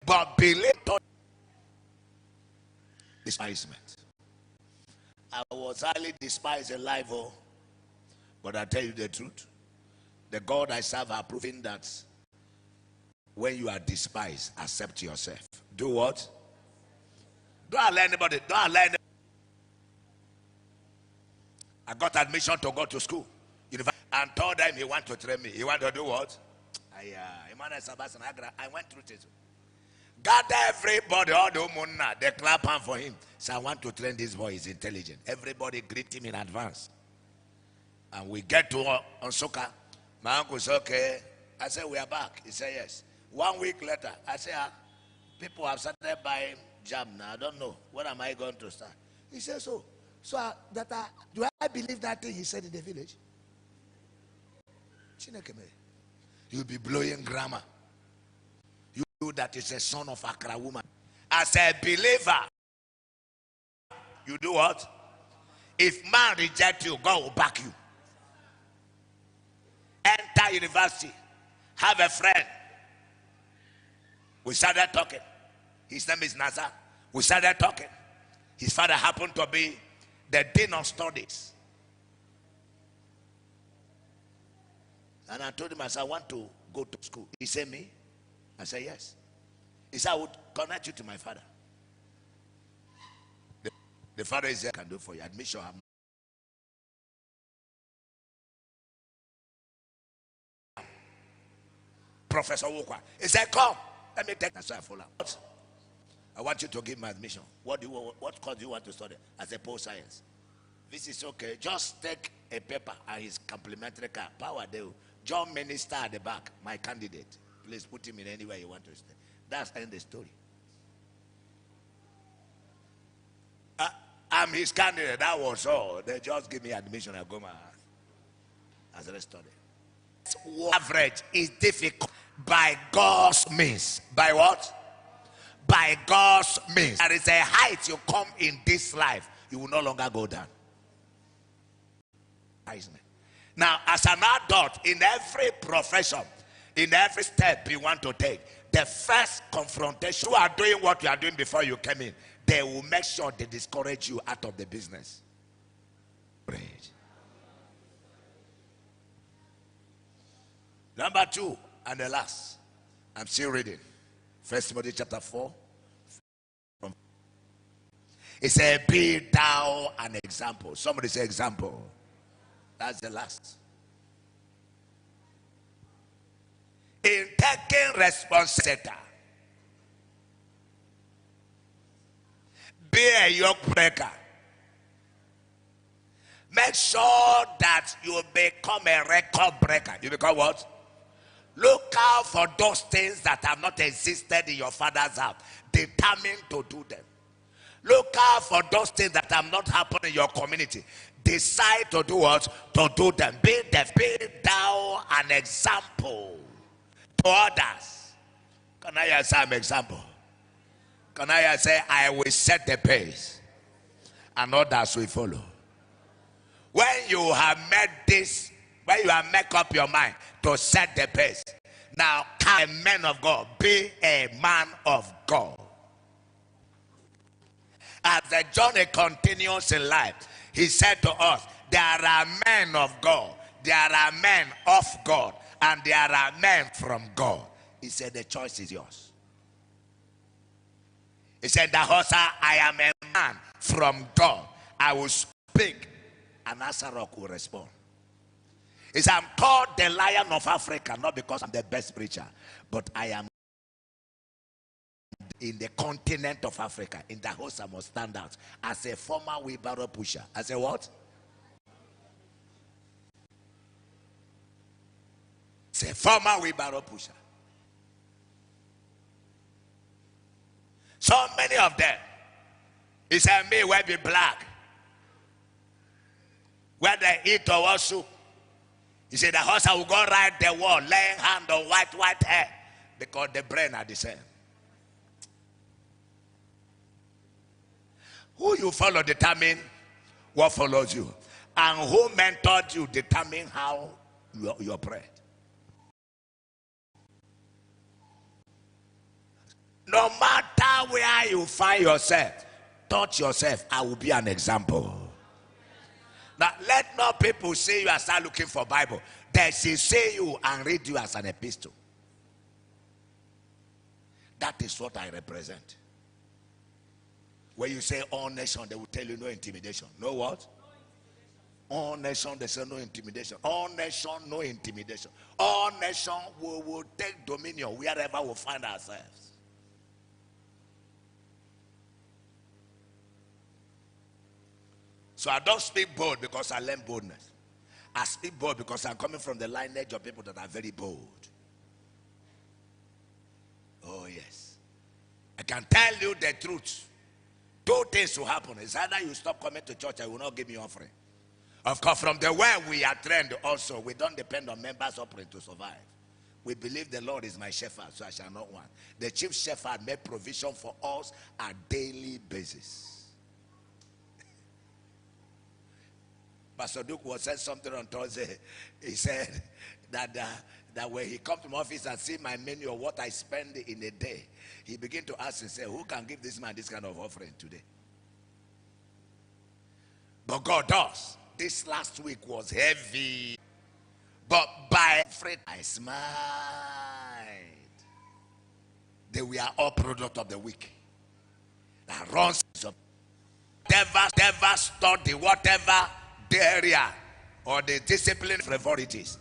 But believe despisement. I was highly despised in life, oh, but I tell you the truth. The God I serve are proving that when you are despised, accept yourself. Do what? Don't allow anybody. Don't allow anybody. I got admission to go to school, and told them he want to train me. He want to do what? I went through this. Gather everybody, all the umunna, they clap hand for him. So I want to train this boy, he's intelligent. Everybody greet him in advance. And we get to Onsoka. My uncle said, okay. I said, we are back. He said, yes. 1 week later, I said, people have started buying jam now. I don't know. When am I going to start? He said, so do I believe that thing he said in the village? You'll be blowing grammar. You that is a son of Accra woman. As a believer, you do what? If man reject you, God will back you. Enter university. Have a friend. We started talking. His name is Nazar. We started talking. His father happened to be the dean of studies. And I told him, I said, I want to go to school. He said, me? I said, yes. He said, I would connect you to my father. The father is there, can do for you. Admission. Professor Wokwa. He said, come. Let me take that. I want you to give my admission. What course do you want to study? I said, post science. This is okay. Just take a paper and his complimentary card. Power deal. John Minister at the back, my candidate. Please put him in anywhere you want to stay. That's the end of the story. I'm his candidate. That was all. They just give me admission. I go my as a study. Average is difficult by God's means. By what? By God's means. There is a height you come in this life, you will no longer go down. Now, as an adult, in every profession, in every step you want to take, the first confrontation, you are doing what you are doing before you came in, they will make sure they discourage you out of the business. Praise. Number 2, and the last, I'm still reading. 1 Timothy chapter 4. It says, be thou an example. Somebody say example. That's the last. In taking responsibility, be a yoke breaker. Make sure that you become a record breaker. You become what? Look out for those things that have not existed in your father's house. Determined to do them. Look out for those things that have not happened in your community. Decide to do what? To do them. Be thou an example to others. Can I say an example? Can I say, I will set the pace and others will follow? When you have made this, when you have made up your mind to set the pace, now come a man of God, be a man of God. As the journey continues in life, he said to us, there are men of God, there are men of God, and there are men from God. He said, the choice is yours. He said, Dahosa, I am a man from God. I will speak, and Asarok will respond. He said, I'm called the Lion of Africa, not because I'm the best preacher, but I am in the continent of Africa. In the house, I must stand out as a former wheelbarrow pusher. As a what? As a former wheelbarrow pusher. So many of them, he said, me will be black. Where they eat or what soup. He said, the horse will go ride the wall, laying hand on white hair, because the brain are the same. Who you follow determine what follows you. And who mentored you determine how you're bred. No matter where you find yourself, touch yourself. I will be an example. Now, let not people say you are start looking for Bible. They should say you and read you as an epistle. That is what I represent. When you say all nation, they will tell you no intimidation. No what? All nation, they say no intimidation. All nation, no intimidation. All nation will take dominion wherever we find ourselves. So I don't speak bold because I learn boldness. I speak bold because I'm coming from the lineage of people that are very bold. Oh yes. I can tell you the truth. Two things will happen. It's either you stop coming to church, I will not give you offering. Of course, from the way we are trained also, we don't depend on members' offering to survive. We believe the Lord is my shepherd, so I shall not want. The chief shepherd made provision for us on a daily basis. Pastor Duke was said something on Thursday. He said that when he comes to my office and see my menu of what I spend in a day, he began to ask and say, who can give this man this kind of offering today? But God does. This last week was heavy. But by faith, I smiled. They were all product of the week. That runs of whatever study, whatever area or the discipline favorites.